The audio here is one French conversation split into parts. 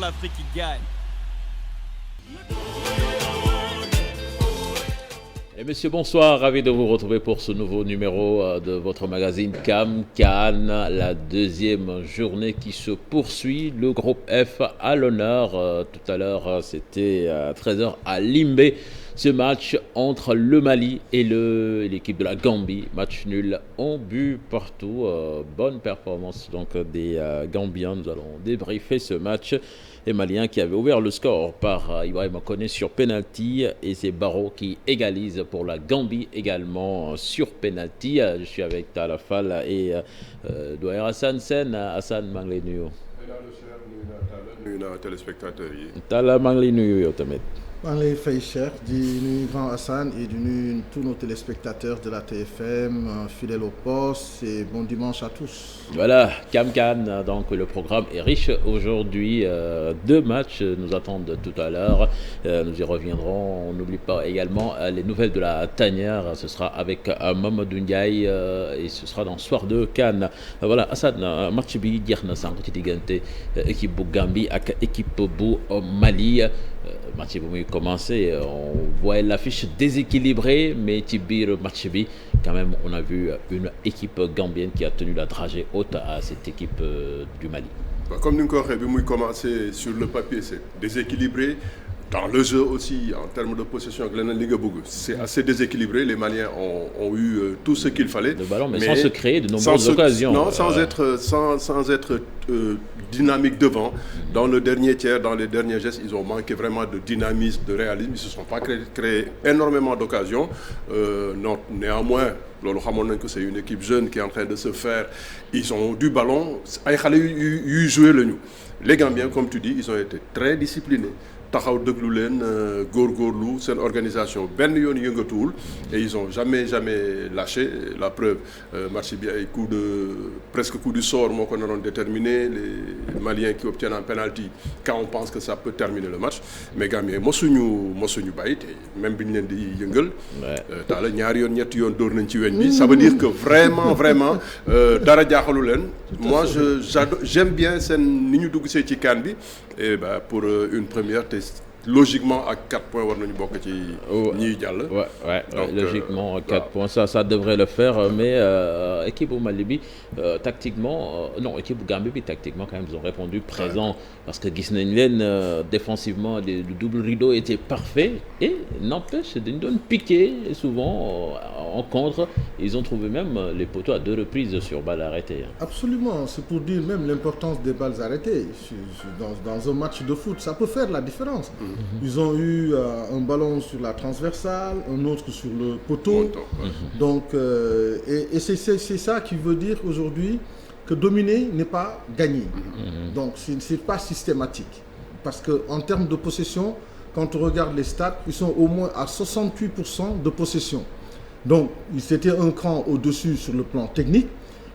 toujours l'Afrique qui gagne. Et messieurs, bonsoir, ravi de vous retrouver pour ce nouveau numéro de votre magazine CAN, la deuxième journée qui se poursuit. Le groupe F à l'honneur. Tout à l'heure, c'était à 13h à Limbé. Ce match entre le Mali et l'équipe de la Gambie. Match nul, un but partout. Bonne performance donc des Gambiens. Nous allons débriefer ce match. Les Maliens qui avaient ouvert le score par Ibrahima Koné sur penalty et c'est Barrow qui égalise pour la Gambie également sur penalty. Je suis avec Talla Fall et doyen Hassan Sen. Hassan maa ngi lay nuyu. nuyu naa téléspectateurs yi. Talla maa ngi lay nuyu yow tamit. maa ngi lay fay Cheikh di nuyu grand Hassan et di nuyu tous nos téléspectateurs de la TFM fidèles au poste et bon dimanche à tous. Voilà, CAN, donc le programme est riche aujourd'hui. Deux matchs nous attendent tout à l'heure. Nous y reviendrons. On n'oublie pas également les nouvelles de la tanière. Ce sera avec Mamadou Ndiaye et ce sera dans Soir de CAN. Voilà, Hassan, match bi jeex na sànq ci diggante équipe bu Gambie ak équipe bu Mali. Match bi muy commencé, on voit l'affiche déséquilibrée, mais ci biir match bi, quand même, on a vu une équipe gambienne qui a tenu la dragée haute à cette équipe du Mali. Comme nous l'avons dit, il commencé sur le papier, c'est déséquilibré. Dans le jeu aussi, en termes de possession, c'est assez déséquilibré. Les Maliens ont eu tout ce qu'il fallait. Le ballon, mais sans se créer de nombreuses occasions. Non, sans être dynamique devant. Dans le dernier tiers, dans les derniers gestes, ils ont manqué vraiment de dynamisme, de réalisme. Ils ne se sont pas créé énormément d'occasions. Néanmoins, c'est une équipe jeune qui est en train de se faire. Ils ont du ballon. Ils jouent le nous. Les Gambiens, comme tu dis, ils ont été très disciplinés. Taxaw déglu leen góorgóorlu seen organisation benn yoon yëngatuwul et ils ont jamais lâché. La preuve match bi ay presque coup du sort moo ko naroon déterminé. Les Maliens qui obtiennent un penalty quand on pense que ça peut terminer le match mais Gambien mosuñu bàyyi te même bi ñu leen di yëngal taala ñaari yoon ñetti yoon dóor nañ ci weñ bi ça veut dire que vraiment dara jaaxalu leen. Moi j'aime bien seen ni ñu dugg see ci CAN bi et pour une première logiquement à 4 points war nañu bokk ci ñiy jàll. Donc, logiquement 4 points ça devrait le faire mais équipe bu Mali bi tactiquement non équipe bu Gambie bi tactiquement quand même ils ont répondu présent parce que gis nañ leen défensivement le double rideau était parfait et n'empêche dañu doon piquer souvent en contre ils ont trouvé même les poteaux à 2 reprises sur balles arrêtées. Absolument, c'est pour dire même l'importance des balles arrêtées dans un match de foot, ça peut faire la différence. Ils ont eu un ballon sur la transversale, un autre sur le poteau. Donc, et c'est ça qui veut dire aujourd'hui que dominer n'est pas gagner. Donc, ce n'est pas systématique. Parce qu'en termes de possession, quand on regarde les stats, ils sont au moins à 68% de possession. Donc, c'était un cran au-dessus sur le plan technique,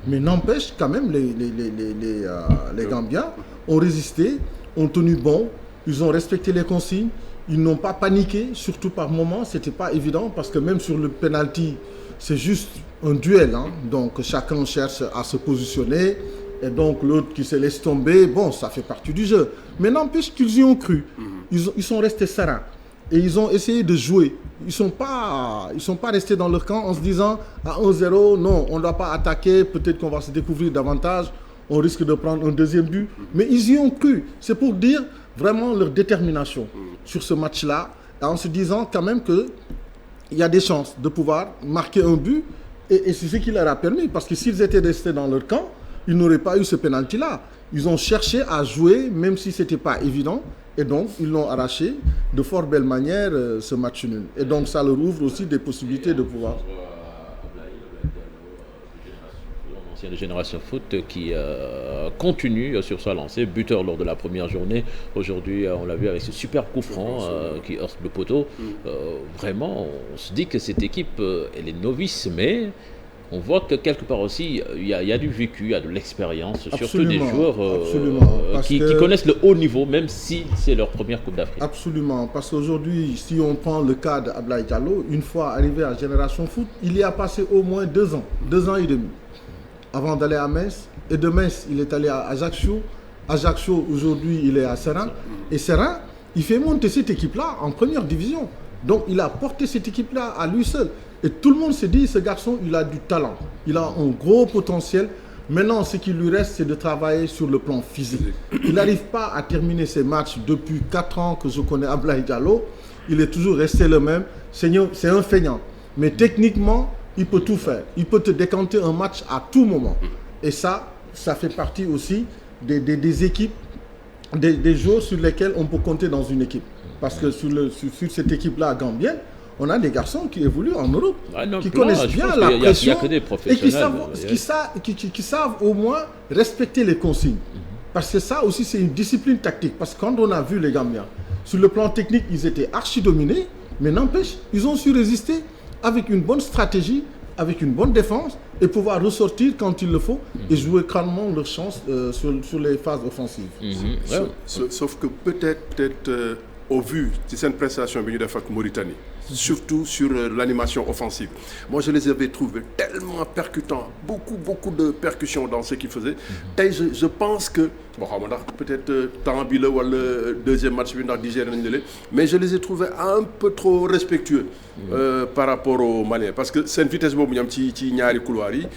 mais n'empêche quand même les Gambiens ont résisté, ont tenu bon. Ils ont respecté les consignes, ils n'ont pas paniqué, surtout par moments, c'était pas évident parce que même sur le penalty, c'est juste un duel, hein, donc chacun cherche à se positionner et donc l'autre qui se laisse tomber, bon, ça fait partie du jeu. Mais n'empêche qu'ils y ont cru, ils sont restés sereins et ils ont essayé de jouer. Ils sont pas restés dans leur camp en se disant à 1-0, non, on ne doit pas attaquer, peut-être qu'on va se découvrir davantage, on risque de prendre un deuxième but. Mais ils y ont cru, c'est pour dire vraiment leur détermination sur ce match-là, en se disant quand même qu'il y a des chances de pouvoir marquer un but, et c'est ce qui leur a permis, parce que s'ils étaient restés dans leur camp, ils n'auraient pas eu ce penalty-là. Ils ont cherché à jouer, même si ce n'était pas évident, et donc ils l'ont arraché de fort belle manière, ce match nul. Et donc ça leur ouvre aussi des possibilités de pouvoir... De Génération Foot qui continue sur sa lancée, buteur lors de la première journée. Aujourd'hui, on l'a vu avec ce super coup franc qui heurte le poteau. Vraiment, on se dit que cette équipe, elle est novice, mais on voit que quelque part aussi, il y a du vécu, il y a de l'expérience, surtout des joueurs qui connaissent le haut niveau, même si c'est leur première Coupe d'Afrique. Absolument, parce qu'aujourd'hui, si on prend le cas d'Ablaye Diallo, une fois arrivé à Génération Foot, il y a passé au moins 2 ans et demi. Avant d'aller à Metz, et de Metz, il est allé à Ajaccio, Ajaccio, aujourd'hui, il est à Serein. Et Serein, il fait monter cette équipe-là en première division. Donc, il a porté cette équipe-là à lui seul. Et tout le monde s'est dit, ce garçon, il a du talent. Il a un gros potentiel. Maintenant, ce qui lui reste, c'est de travailler sur le plan physique. Il n'arrive pas à terminer ses matchs depuis 4 ans que je connais Ablaye Diallo. Il est toujours resté le même. C'est un feignant. Mais techniquement, il peut tout faire. Il peut te décanter un match à tout moment. Et ça fait partie aussi des équipes, des joueurs sur lesquels on peut compter dans une équipe. Parce que sur cette équipe-là gambienne, on a des garçons qui évoluent en Europe, qui connaissent bien la pression et qui savent au moins respecter les consignes. Parce que ça aussi, c'est une discipline tactique. Parce que quand on a vu les Gambiens, sur le plan technique, ils étaient archi-dominés, mais n'empêche, ils ont su résister avec une bonne stratégie, avec une bonne défense, et pouvoir ressortir quand il le faut, et jouer calmement leur chance sur les phases offensives. Sauf que peut-être au vu de cette prestation venue de Mauritanie, surtout sur l'animation offensive. Moi, je les avais trouvés tellement percutants, beaucoup de percussions dans ce qu'ils faisaient. Je pense que, bon, peut-être Tambile ou le deuxième match, mais je les ai trouvés un peu trop respectueux par rapport aux Maliens. Parce que c'est une vitesse où il y a un petit Nyari Koulouari.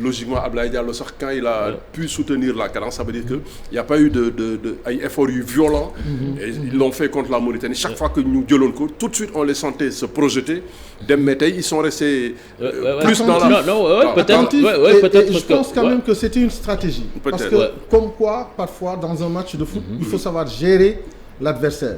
Logiquement, Ablaye Diallo, quand il a pu soutenir la cadence, ça veut dire qu'il n'y a pas eu d'efforts violents. Et ils l'ont fait contre la Mauritanie. Chaque fois que nous gueulons, tout de suite, on les sentait se projeter. Des métiers, ils sont restés plus dans la... peut-être. Je pense quand même que c'était une stratégie. Parce que, comme quoi, parfois, dans un match de foot, il faut savoir gérer l'adversaire.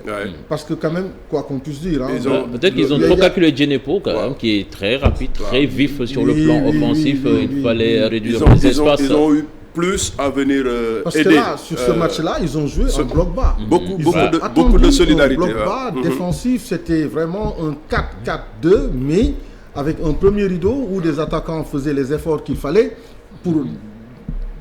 Parce que quand même, quoi qu'on puisse dire... Peut-être qu'ils ont trop calculé Djenepo, quand même, qui est très rapide, très vif sur le plan offensif. Il fallait réduire les espaces. Ils ont eu plus à venir parce aider. Que là, sur ce match-là, ils ont joué en bloc bas. Beaucoup de solidarité. Un bloc bas défensif, c'était vraiment un 4-4-2, mais avec un premier rideau où des attaquants faisaient les efforts qu'il fallait pour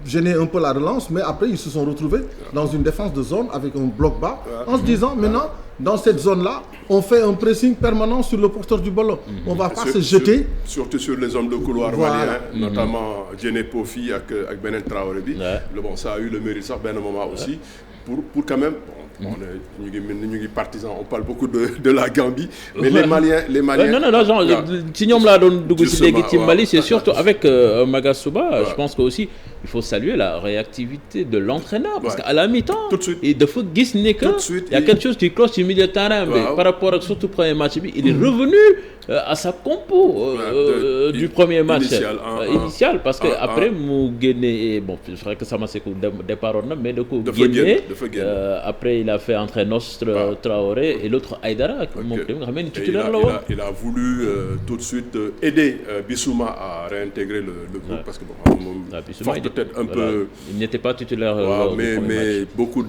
gêner un peu la relance, mais après ils se sont retrouvés dans une défense de zone avec un bloc bas, en se disant maintenant, dans cette zone-là, on fait un pressing permanent sur le porteur du ballon. On ne va pas se jeter. Surtout sur les zones de couloir maliens, notamment Djené Pofi avec Benen Traoré. Bon, ça a eu le mérite, ça, Ben moment aussi, pour quand même... Nous sommes partisans, on parle beaucoup de la Gambie, mais les Maliens... si nous sommes Mali, c'est surtout avec Magasuba, je pense qu'aussi, il faut saluer la réactivité de l'entraîneur, parce qu'à la mi-temps, il faut dire qu'il y a quelque chose qui cloche au milieu de terrain, par rapport à surtout premier match, il est revenu à sa compo du premier match initial, parce qu'après, bon, je ferais que ça m'a sécu départ, mais de coup, après il a fait entrer Nostre Traoré et l'autre Aïdara. Il a voulu tout de suite aider Bissouma à réintégrer le groupe, parce que Bissouma, peut-être un peu... Il n'était pas titulaire. Mais beaucoup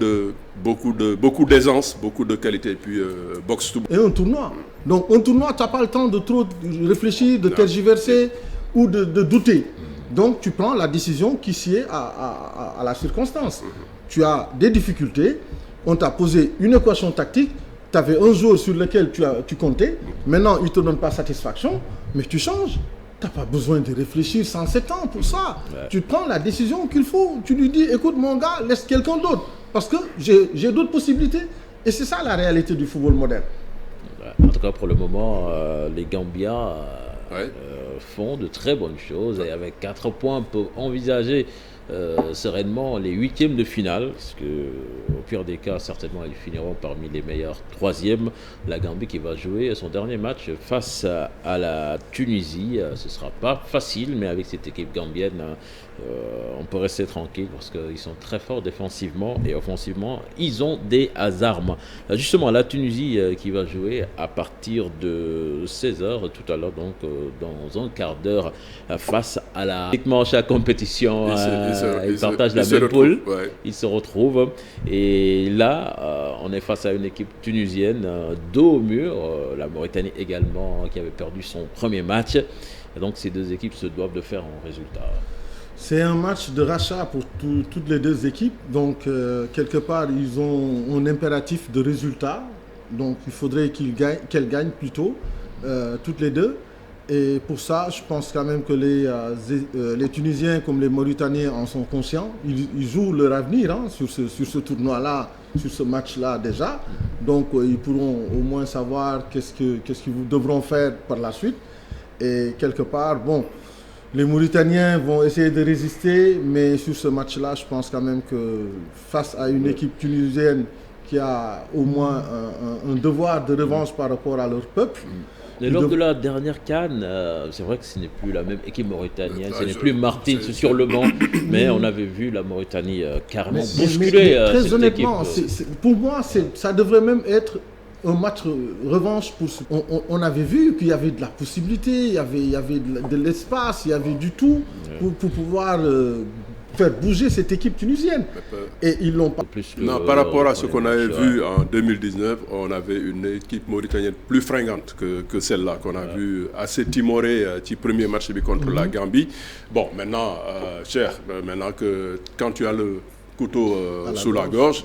d'aisance, beaucoup de qualité, et puis box to box. Et un tournoi. Donc un tournoi, tu n'as pas le temps de trop réfléchir, de tergiverser ou de douter. Donc tu prends la décision qui sied à la circonstance. Tu as des difficultés, on t'a posé une équation tactique, tu avais un jour sur lequel tu comptais, maintenant il ne te donne pas satisfaction, mais tu changes. Tu n'as pas besoin de réfléchir 107 ans pour ça. Tu prends la décision qu'il faut, tu lui dis, écoute mon gars, laisse quelqu'un d'autre, parce que j'ai d'autres possibilités. Et c'est ça la réalité du football moderne. En tout cas, pour le moment, les Gambiens font de très bonnes choses, et avec 4 points, peuvent envisager sereinement les 8e de finale, parce que au pire des cas, certainement ils finiront parmi les meilleurs 3e. La Gambie qui va jouer son dernier match face à la Tunisie. Ce ne sera pas facile, mais avec cette équipe gambienne, on peut rester tranquille, parce qu'ils sont très forts défensivement, et offensivement ils ont des armes. Justement, la Tunisie qui va jouer à partir de 16h tout à l'heure, donc dans un quart d'heure, face à la chaque compétition. Ils partagent la même poule, ils se retrouvent, et là on est face à une équipe tunisienne dos au mur, la Mauritanie également qui avait perdu son premier match, et donc ces deux équipes se doivent de faire un résultat. C'est un match de rachat pour toutes les deux équipes, donc quelque part ils ont un impératif de résultat, donc il faudrait qu'elles gagnent plutôt toutes les deux. Et pour ça, je pense quand même que les Tunisiens comme les Mauritaniens en sont conscients. Ils jouent leur avenir sur ce tournoi-là, sur ce match-là déjà. Donc ils pourront au moins savoir qu'est-ce qu'ils devront faire par la suite. Et quelque part, bon, les Mauritaniens vont essayer de résister, mais sur ce match-là, je pense quand même que face à une équipe tunisienne qui a au moins un devoir de revanche par rapport à leur peuple. Et lors de la dernière CAN, c'est vrai que ce n'est plus la même équipe mauritanienne, ce n'est plus Martins sur le banc, mais on avait vu la Mauritanie carrément bousculer très cette honnêtement, équipe. Pour moi, ça devrait même être un match revanche. On avait vu qu'il y avait de la possibilité, il y avait de l'espace, il y avait du tout pour pouvoir faire bouger cette équipe tunisienne. Et ils l'ont pas. Non, par rapport à ce qu'on avait vu en 2019, on avait une équipe mauritanienne plus fringante que celle-là, qu'on a vu assez timorée du premier match contre la Gambie. Bon, maintenant, maintenant que quand tu as le couteau sous la gorge,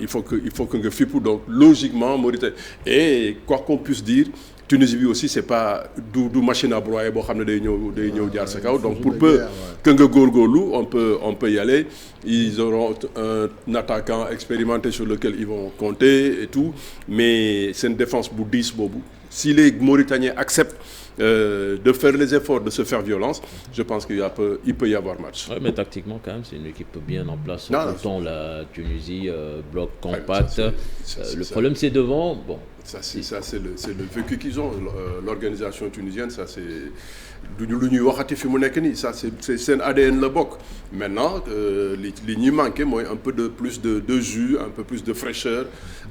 il faut que nga fippu. Donc logiquement Mauritanie, et quoi qu'on puisse dire, Tunisie bi aussi c'est pas du machine à broyer boo xam ne day ñëw jaar sa kaw. Donc pour peu que nga góorgóorlu, on peut y aller. Ils auront un attaquant expérimenté sur lequel ils vont compter et tout, mais c'est une défense bu diis boobu. Si les Mauritaniens acceptent de faire les efforts, de se faire violence, je pense qu'il peut y avoir match. Ouais, mais tactiquement, quand même, c'est une équipe bien en place. Autant la Tunisie, bloc compact. Le problème, c'est devant. Bon. Ça, c'est le vécu qu'ils ont. L'organisation tunisienne, ça, c'est lu ñuy waxati fi mu nekk nii. Ça, c'est seen ADN la bokk. Maintenant, li ñuy manqué mooy un peu de plus de jus, un peu plus de fraîcheur,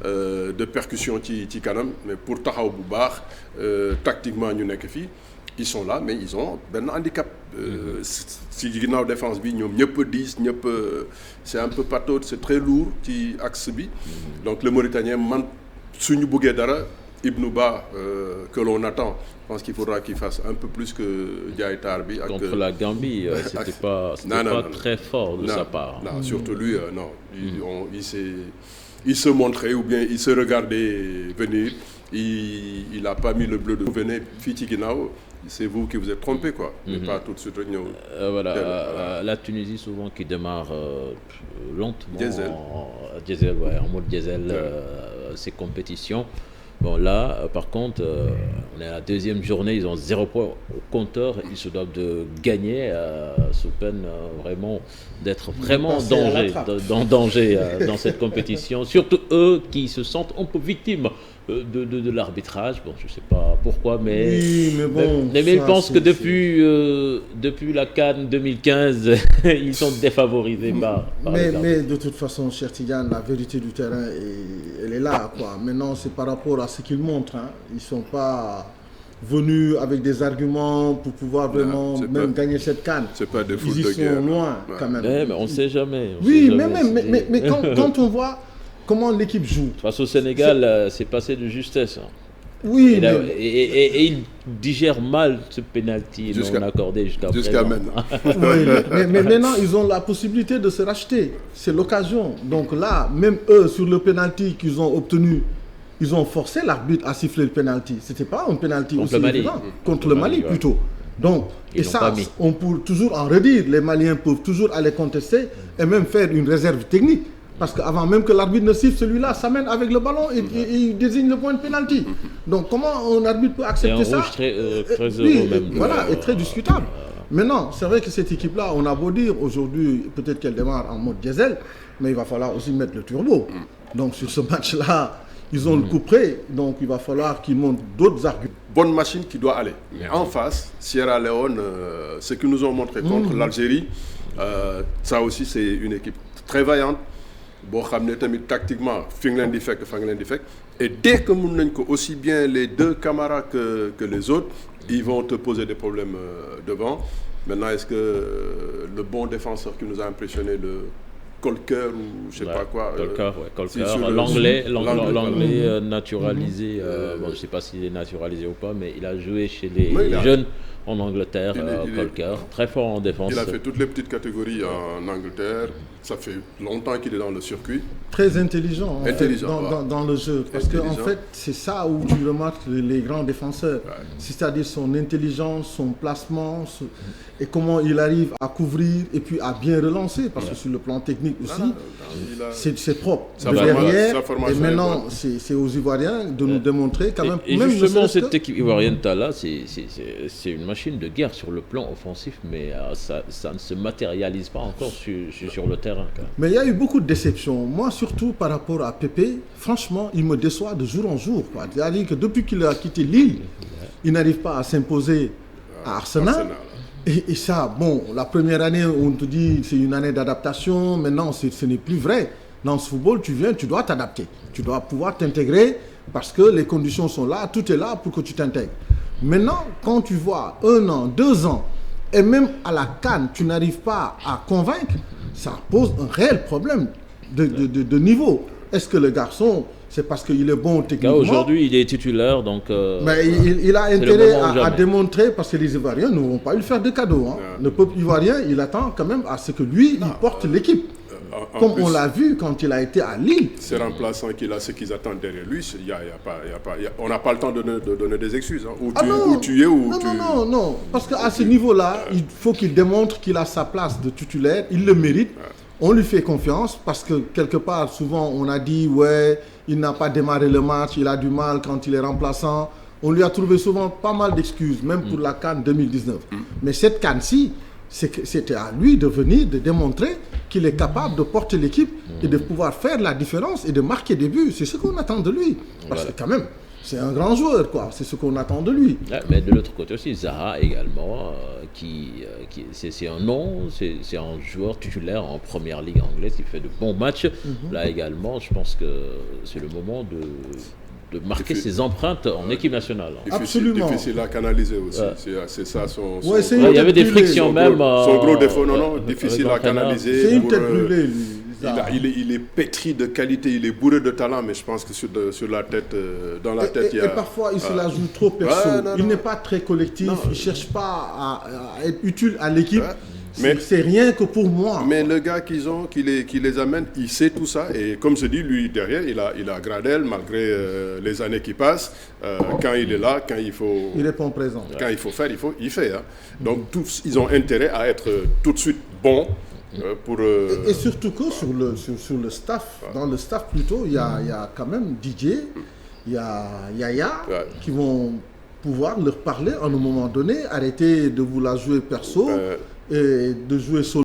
de percussion ci kanam. Mais pour taxaw bu baax, tactiquement ñu nekk fii, ils sont là, mais ils ont benn handicap. Si ginnaaw défense bi ñoom ñëpp diis, ñëpp c'est un peu pâteau, c'est très lourd ci axe bi. Donc le Mauritanien man suñu buggee dara, Ibnou Ba que l'on attend, je pense qu'il faudra qu'il fasse un peu plus que Ndiaye Tar bi. Contre la Gambie, c'était pas très fort de sa part. Non, surtout lui, non. Il se montrait ou bien il se regardait venir. Il n'a pas mis le bleu de vous venez fii ci ginnaaw, c'est vous qui vous êtes trompé quoi. Mais pas tout de suite rek ñëw. Voilà, la Tunisie souvent qui démarre lentement. Diesel, en mode diesel, ces compétitions. Bon là, par contre, on est à la deuxième journée, ils ont 0 point au compteur, ils se doivent de gagner sous peine vraiment d'être vraiment en danger dans cette compétition. Surtout eux qui se sentent un peu victimes de l'arbitrage. Bon, je sais pas pourquoi, mais oui, mais bon, mais ils pensent que depuis la CAN 2015, ils sont défavorisés par mais de toute façon, cher Tidiane, la vérité du terrain, elle est là, quoi. Maintenant, c'est par rapport à ce qu'ils montrent. Ils sont pas venus avec des arguments pour pouvoir vraiment gagner cette CAN. C'est pas des foot de guerre. Ils sont loin, quand même. Mais on sait jamais. Mais quand on voit comment l'équipe joue. Face au Sénégal, c'est passé de justesse. Oui, et il digère mal ce penalty non accordé jusqu'à maintenant. Oui, mais maintenant, ils ont la possibilité de se racheter. C'est l'occasion. Donc là, même eux, sur le penalty qu'ils ont obtenu, ils ont forcé l'arbitre à siffler le penalty. C'était pas un penalty aussi évident. Contre le Mali, plutôt. Donc, et ça, on peut toujours en redire. Les Maliens peuvent toujours aller contester et même faire une réserve technique. Parce qu'avant même que l'arbitre ne siffle, celui-là s'amène avec le ballon et il désigne le point de pénalty. Donc comment un arbitre peut accepter ça? C'est un rouge très heureux même. Voilà, et très discutable. Maintenant, c'est vrai que cette équipe-là, on a beau dire aujourd'hui, peut-être qu'elle démarre en mode diesel, mais il va falloir aussi mettre le turbo. Donc sur ce match-là, ils ont le coup près, donc il va falloir qu'ils montrent d'autres arguments. Bonne machine qui doit aller. Mais en face, Sierra Leone, ce qu'ils nous ont montré contre l'Algérie, ça aussi c'est une équipe très vaillante. Boo xam ne tamit tactiquement fi nga leen di fekk fa nga leen di fekk, et dès que mun nañ ko aussi bien les deux Camara que les autres, ils vont te poser des problèmes devant. Maintenant, est-ce que le bon défenseur qui nous a impressionné, le Colker ou je sais pas quoi. Colker, sur l'anglais voilà. naturalisé. Bon, je sais pas s'il est naturalisé ou pas, mais il a joué chez les jeunes en Angleterre. Colker, très fort en défense. Il a fait toutes les petites catégories en Angleterre. Ça fait longtemps qu'il est dans le circuit. Très intelligent, dans le jeu. Parce qu'en fait, c'est ça où tu remarques les grands défenseurs. Ouais. C'est-à-dire son intelligence, son placement, et comment il arrive à couvrir et puis à bien relancer. Parce que sur le plan technique aussi, c'est propre. Sa et maintenant, c'est aux Ivoiriens de nous démontrer quand même. Et justement, cette équipe ivoirienne-là, c'est une machine de guerre sur le plan offensif, mais ça ne se matérialise pas encore sur le terrain. Mais il y a eu beaucoup de déceptions. Moi, surtout par rapport à Pépé, franchement, il me déçoit de jour en jour. C'est-à-dire que depuis qu'il a quitté Lille, il n'arrive pas à s'imposer à Arsenal. Et ça, bon, la première année, on te dit c'est une année d'adaptation. Maintenant, ce n'est plus vrai. Dans ce football, tu viens, tu dois t'adapter. Tu dois pouvoir t'intégrer parce que les conditions sont là, tout est là pour que tu t'intègres. Maintenant, quand tu vois 1 an, 2 ans, et même à la CAN, tu n'arrives pas à convaincre, ça pose un réel problème de niveau. Est-ce que le garçon, c'est parce qu'il est bon techniquement? Aujourd'hui, il est titulaire, donc... mais il a intérêt à démontrer, parce que les Ivoiriens ne vont pas lui faire de cadeaux. Hein. Le peuple ivoirien, il attend quand même à ce que lui, il porte l'équipe. Comme plus, on l'a vu quand il a été à Lille. Ces remplaçants qu'il a, ce qu'ils attendent derrière lui, on n'a pas le temps de donner des excuses. Hein. Où tu es, Non. Parce qu'à ce niveau-là, il faut qu'il démontre qu'il a sa place de titulaire. Il le mérite. Ouais. On lui fait confiance parce que quelque part, souvent, on a dit, ouais, il n'a pas démarré le match, il a du mal quand il est remplaçant. On lui a trouvé souvent pas mal d'excuses, même pour la CAN 2019. Mais cette CAN-ci, c'était à lui de venir, de démontrer qu'il est capable de porter l'équipe et de pouvoir faire la différence et de marquer des buts. C'est ce qu'on attend de lui. Parce que quand même, c'est un grand joueur, quoi. C'est ce qu'on attend de lui. Mais de l'autre côté aussi, Zaha également, c'est un nom, c'est un joueur titulaire en première ligue anglaise qui fait de bons matchs. Là également, je pense que c'est le moment de marquer ses empreintes en équipe nationale. Absolument. Difficile à canaliser aussi. C'est ça son il y avait des frictions même. Son gros défaut, difficile à canaliser. C'est une tête brûlée, lui. Il est pétri de qualité, il est bourré de talent, mais je pense que sur la tête, dans la tête, il y a... Et parfois, il se la joue trop perso. Il n'est pas très collectif, il ne cherche pas à être utile à l'équipe. C'est rien que pour moi. Mais le gars qui les amène, il sait tout ça. Et comme je dis, lui, derrière, il a Gradel, malgré les années qui passent. Quand il est là, quand il faut... Il répond présent. Quand il faut faire, il fait. Hein. Donc, tous, ils ont intérêt à être tout de suite bons. Et surtout que sur le staff, dans le staff plutôt, il y a quand même DJ, il y a Yaya qui vont pouvoir leur parler à un moment donné, arrêter de vous la jouer perso et de jouer solo.